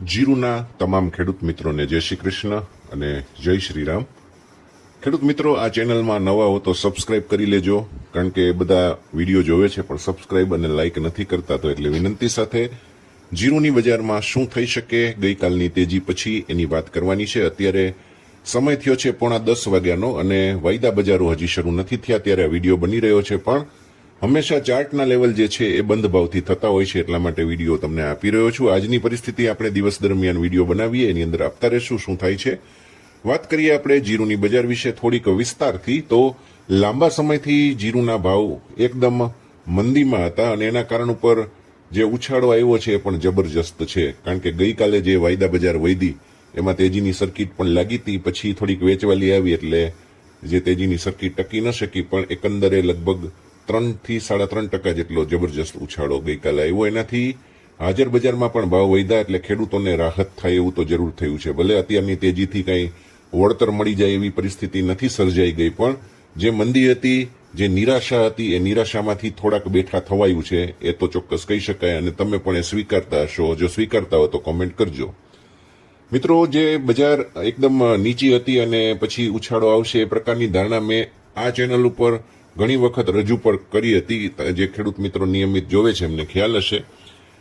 જીરુના તમામ ખેડૂત મિત્રોને જય શ્રી કૃષ્ણ અને જય શ્રી રામ. ખેડૂત મિત્રો, આ ચેનલમાં નવા હો તો સબસ્ક્રાઇબ કરી લેજો, કારણ કે બધા વિડીયો જોવે છે પણ સબસ્ક્રાઇબ અને લાઇક નથી કરતા. તો એટલે વિનંતી સાથે જીરુની બજારમાં શું થઈ શકે ગઈકાલની તેજી પછી એની વાત કરવાની છે. અત્યારે સમય થયો છે 9:30 વાગ્યાનો અને વાયદા બજારો હજી શરૂ નથી થયા ત્યારે આ વિડીયો બની રહ્યો છે. પણ હંમેશા ચાર્ટના લેવલ જે છે એ બંધ ભાવથી થતા હોય છે, એટલા માટે વિડીયો તમને આપી રહ્યો છું. આજની પરિસ્થિતિ આપણે દિવસ દરમિયાન વિડીયો બનાવીએ એની અંદર આપતા રહેશું શું થાય છે. વાત કરીએ આપણે જીરુની બજાર વિશે થોડીક વિસ્તારથી. તો લાંબા સમયથી જીરુના ભાવ એકદમ મંદીમાં હતા અને એના કારણ ઉપર જે ઉછાળો આવ્યો છે એ પણ જબરજસ્ત છે, કારણ કે ગઈકાલે જે વાયદા બજાર વધી એમાં તેજીની સર્કિટ પણ લાગી હતી. પછી થોડીક વેચવાલી આવી એટલે જે તેજીની સર્કિટ ટકી ન શકી, પણ એકંદરે લગભગ 3 થી 3.5% જેટલો જબરજસ્ત ઉછાળો ગઈકાલે આવ્યો. એનાથી હાજર બજારમાં પણ ભાવ વધ્યા એટલે ખેડૂતોને રાહત થાય એવું તો જરૂર થયું છે. ભલે અત્યારની તેજીથી કંઈ વળતર મળી જાય એવી પરિસ્થિતિ નથી સર્જાઈ ગઈ, પણ જે મંદી હતી, જે નિરાશા હતી, એ નિરાશામાંથી થોડાક બેઠા થવાયું છે એ તો ચોક્કસ કહી શકાય. અને તમે પણ એ સ્વીકારતા હશો. જો સ્વીકારતા હો તો કોમેન્ટ કરજો. મિત્રો, જે બજાર એકદમ નીચી હતી અને પછી ઉછાળો આવશે એ પ્રકારની ધારણા મેં આ ચેનલ ઉપર ઘણી વખત રજૂ પણ કરી હતી. જે ખેડૂત મિત્રો નિયમિત જોવે છે એમને ખ્યાલ હશે.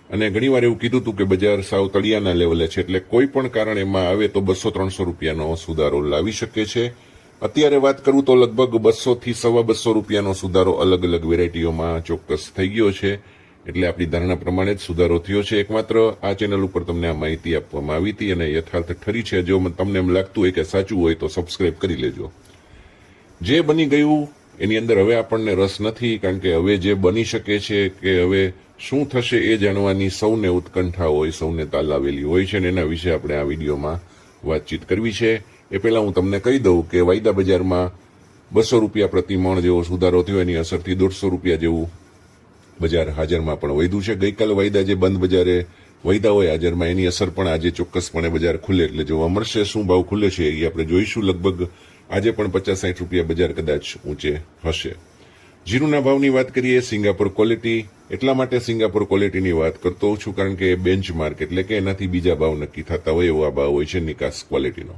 અને ઘણીવાર એવું કીધું હતું કે બજાર સાવ તળિયાના લેવલે છે, એટલે કોઈ પણ કારણ એમાં આવે તો 200-300 રૂપિયાનો સુધારો લાવી શકે છે. અત્યારે વાત કરું તો લગભગ 200 થી 250 રૂપિયાનો સુધારો અલગ અલગ વેરાયટીઓમાં ચોક્કસ થઈ ગયો છે. એટલે આપણી ધારણા પ્રમાણે જ સુધારો થયો છે. એકમાત્ર આ ચેનલ ઉપર તમને આ માહિતી આપવામાં આવી હતી અને યથાર્થ ઠરી છે. જો તમને એમ લાગતું હોય કે સાચું હોય તો સબસ્ક્રાઇબ કરી લેજો. જે બની ગયું એની અંદર હવે આપણને રસ નથી, કારણ કે હવે જે બની શકે છે કે હવે શું થશે એ જાણવાની સૌને ઉત્કંઠા હોય, સૌને તાલાવેલી હોય છે, અને એના વિશે આપણે આ વિડીયોમાં વાતચીત કરવી છે. એ પહેલા હું તમને કહી દઉં કે વાયદા બજારમાં 200 રૂપિયા પ્રતિ મણ જેવો સુધારો થયો, એની અસરથી 150 રૂપિયા જેવું બજાર હાજરમાં પણ વધ્યું છે. ગઈકાલે વાયદા જે બંધ બજારે વધ્યા હોય હાજરમાં, એની અસર પણ આજે ચોક્કસપણે બજાર ખુલે એટલે જોવા મળશે. શું ભાવ ખુલે છે એ આપણે જોઈશું. લગભગ આજે પણ 50-60 રૂપિયા બજાર કદાચ ઊંચે હશે. જીરુના ભાવની વાત કરીએ. સિંગાપોર ક્વોલિટી, એટલા માટે સિંગાપોર ક્વોલિટીની વાત કરતો હોઉં છું કારણ કે બેન્ચમાર્ક એટલે કે એનાથી બીજા ભાવ નક્કી થતા હોય એવો આ ભાવ હોય છે નિકાસ ક્વોલિટીનો.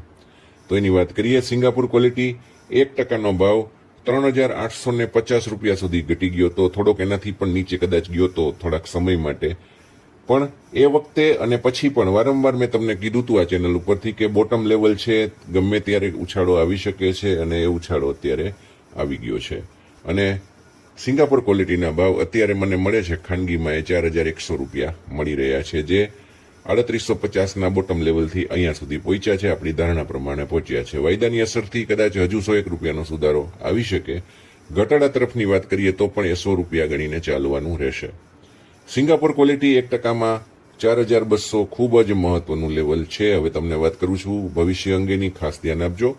તો એની વાત કરીએ. સિંગાપોર ક્વોલિટી 1%નો ભાવ 3,850 રૂપિયા સુધી ઘટી ગયો તો, થોડોક એનાથી પણ નીચે કદાચ ગયો તો થોડાક સમય માટે. પણ એ વખતે અને પછી પણ વારંવાર મેં તમને કીધું હતું આ ચેનલ ઉપરથી કે બોટમ લેવલ છે, ગમે ત્યારે ઉછાળો આવી શકે છે અને એ ઉછાળો અત્યારે આવી ગયો છે. અને સિંગાપોર ક્વોલિટીના ભાવ અત્યારે મને મળે છે ખાનગીમાં એ 4,100 રૂપિયા મળી રહ્યા છે, જે 3,850ના બોટમ લેવલથી અહીંયા સુધી પહોંચ્યા છે. આપણી ધારણા પ્રમાણે પહોંચ્યા છે. વાયદાની અસરથી કદાચ હજુ 101 રૂપિયાનો સુધારો આવી શકે. ઘટાડા તરફની વાત કરીએ તો પણ એ 100 રૂપિયા ગણીને ચાલવાનું રહેશે. સિંગાપોર ક્વોલિટી 1%માં 4,200 ખૂબ જ મહત્વનું લેવલ છે. હવે તમને વાત કરું છું ભવિષ્ય અંગેની, ખાસ ધ્યાન આપજો.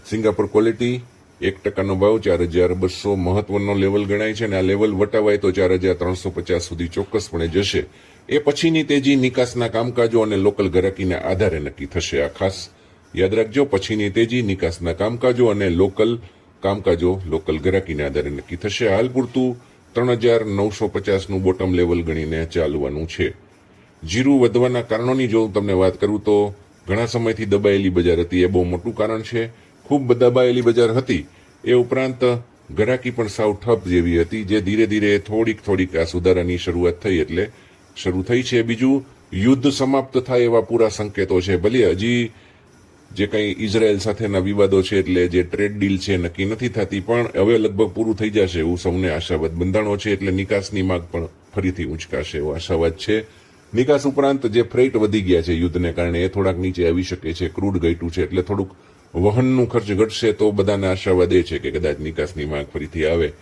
સિંગાપોર ક્વોલિટી 1%નો ભાવ 4,200 મહત્વનો લેવલ ગણાય છે અને આ લેવલ વટાવાય તો 4,350 સુધી ચોક્કસપણે જશે. એ પછીની તેજી નિકાસના કામકાજો અને લોકલ ગ્રાહકીના આધારે નક્કી થશે. આ ખાસ યાદ રાખજો. પછીની તેજી નિકાસના કામકાજો અને લોકલ કામકાજો લોકલ ગ્રાહકીના આધારે નક્કી થશે. હાલ પૂરતું 3,950નું બોટમ લેવલ ગણીને ચાલવાનું છે. જીરુ વધવાના કારણોની જો તમને વાત કરું તો ઘણા સમયથી દબાયેલી બજાર હતી, એ બહુ મોટું કારણ છે. ખૂબ દબાયેલી બજાર હતી. એ ઉપરાંત ગ્રાહકી પણ સાવ ઠપ જેવી હતી, જે ધીરે ધીરે થોડીક આ સુધારાની શરૂઆત થઈ એટલે શરૂ થઈ છે. બીજું, યુદ્ધ સમાપ્ત થાય એવા પૂરા સંકેતો છે. ભલે હજી જે કંઈ ઇઝરાયલ સાથેના વિવાદો છે એટલે જે ટ્રેડ ડીલ છે નક્કી નથી થતી, પણ હવે લગભગ પૂરું થઈ જશે એવું સૌને આશાવાદ બંધાણો છે. એટલે નિકાસની માંગ પણ ફરીથી ઉંચકાશે એવો આશાવાદ છે. નિકાસ ઉપરાંત જે ફ્રેટ વધી ગયા છે યુદ્ધને કારણે એ થોડાક નીચે આવી શકે છે. ક્રૂડ ઘટ્યું છે એટલે થોડુંક વહનનું ખર્ચ ઘટશે. તો બધાના આશાવાદ એ છે કે કદાચ નિકાસની માંગ ફરીથી આવે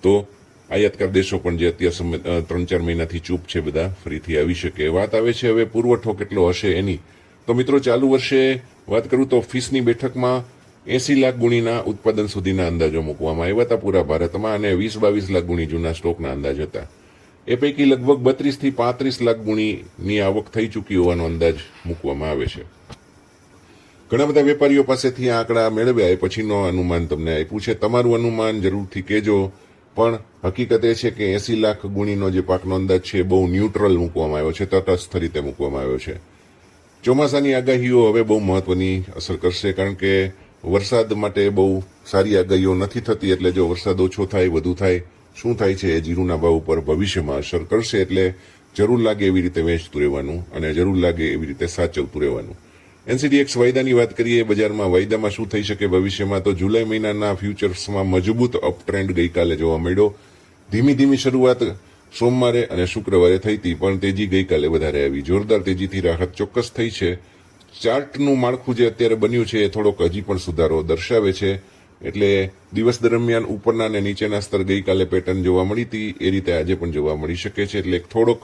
તો આયાતકાર દેશો પણ જે અત્યાર 3-4 મહિનાથી ચૂપ છે બધા ફરીથી આવી શકે. વાત આવે છે હવે પુરવઠો કેટલો હશે એની. તો મિત્રો, ચાલુ વર્ષે વાત કરું તો ફીસની બેઠકમાં 80 લાખ ગુણીના ઉત્પાદન સુધીના અંદાજો મૂકવામાં આવ્યા હતા પૂરા ભારતમાં, અને 20-22 લાખ ગુણી જૂના સ્ટોકના અંદાજ હતા. એ પૈકી લગભગ 32 થી 35 લાખ ગુણીની આવક થઈ ચૂકી હોવાનો અંદાજ મૂકવામાં આવે છે. ઘણા બધા વેપારીઓ પાસેથી આ આંકડા મેળવ્યા એ પછીનો અનુમાન તમને આપ્યું છે. તમારું અનુમાન જરૂરથી કહેજો. પણ હકીકત એ છે કે 80 લાખ ગુણીનો જે પાકનો અંદાજ છે બહુ ન્યુટ્રલ મૂકવામાં આવ્યો છે, તટસ્થ રીતે મૂકવામાં આવ્યો છે. ચોમાસાની આગાહીઓ હવે બહુ મહત્વની અસર કરશે, કારણ કે વરસાદ માટે બહુ સારી આગાહીઓ નથી થતી. એટલે જો વરસાદ ઓછો થાય, વધુ થાય, શું થાય છે એ જીરુના ભાવ ઉપર ભવિષ્યમાં અસર કરશે. એટલે જરૂર લાગે એવી રીતે વેચતું રહેવાનું અને જરૂર લાગે એવી રીતે સાચવતું રહેવાનું. NCDX વાયદાની વાત કરીએ. બજારમાં વાયદામાં શું થઈ શકે ભવિષ્યમાં, તો જુલાઈ મહિનાના ફ્યુચર્સમાં મજબૂત અપ ટ્રેન્ડ ગઈકાલે જોવા મળ્યો. ધીમી શરૂઆત સોમવારે અને શુક્રવારે થઈ હતી, પણ તેજી ગઈકાલે વધારે આવી. જોરદાર તેજીથી રાહત ચોક્કસ થઈ છે. ચાર્ટનું માળખું જે અત્યારે બન્યું છે એ થોડોક હજી પણ સુધારો દર્શાવે છે. એટલે દિવસ દરમિયાન ઉપરના અને નીચેના સ્તર ગઈકાલે પેટર્ન જોવા મળી હતી, એ રીતે આજે પણ જોવા મળી શકે છે. એટલે થોડોક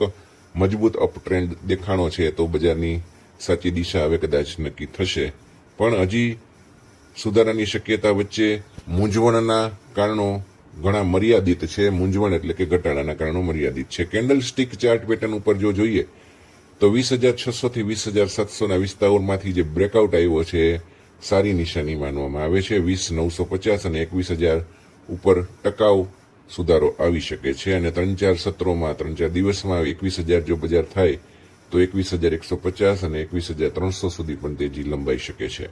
મજબૂત અપ ટ્રેન્ડ દેખાણો છે, તો બજારની સાચી દિશા હવે કદાચ નક્કી થશે. પણ હજી સુધારાની શક્યતા વચ્ચે મૂંઝવણના કારણો ઘણા મર્યાદિત છે. મૂંઝવણ એટલે કે ઘટાડાના કારણો મર્યાદિત છે. કેન્ડલ સ્ટિક ચાર્ટ પેટર્ન ઉપર જો જોઈએ તો 20,600 થી 20,700 વિસ્તારમાંથી જે બ્રેકઆઉટ આવ્યો છે સારી નિશાની માનવામાં આવે છે. 20,950 અને 21,000 ઉપર ટકાઉ સુધારો આવી શકે છે. અને 3-4 સત્રોમાં 3-4 દિવસમાં 21,000 જો બજાર થાય તો 21,150 અને 21,300 સુધી પણ તેજી લંબાઈ શકે છે.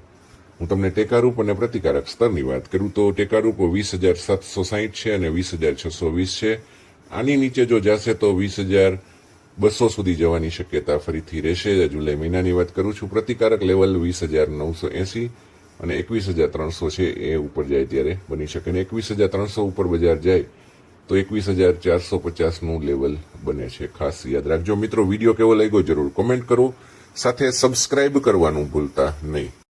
હું તમને ટેકારૂપ અને પ્રતિકારક સ્તરની વાત કરું તો ટેકારૂપ 20,760 છે અને 20,620 છે. આની નીચે જો જશે તો 20,200 સુધી જવાની શક્યતા ફરીથી રહેશે. જુલાઈ મહિનાની વાત કરું છું. પ્રતિકારક લેવલ 20,980 અને 21,300 છે, એ ઉપર જાય ત્યારે બની શકે. અને 21,300 ઉપર બજાર જાય તો 21,450નું લેવલ બને છે. ખાસ યાદ રાખજો મિત્રો. વિડીયો કેવો લાગ્યો જરૂર કોમેન્ટ કરો. સાથે સબસ્ક્રાઇબ કરવાનું ભૂલતા નહીં.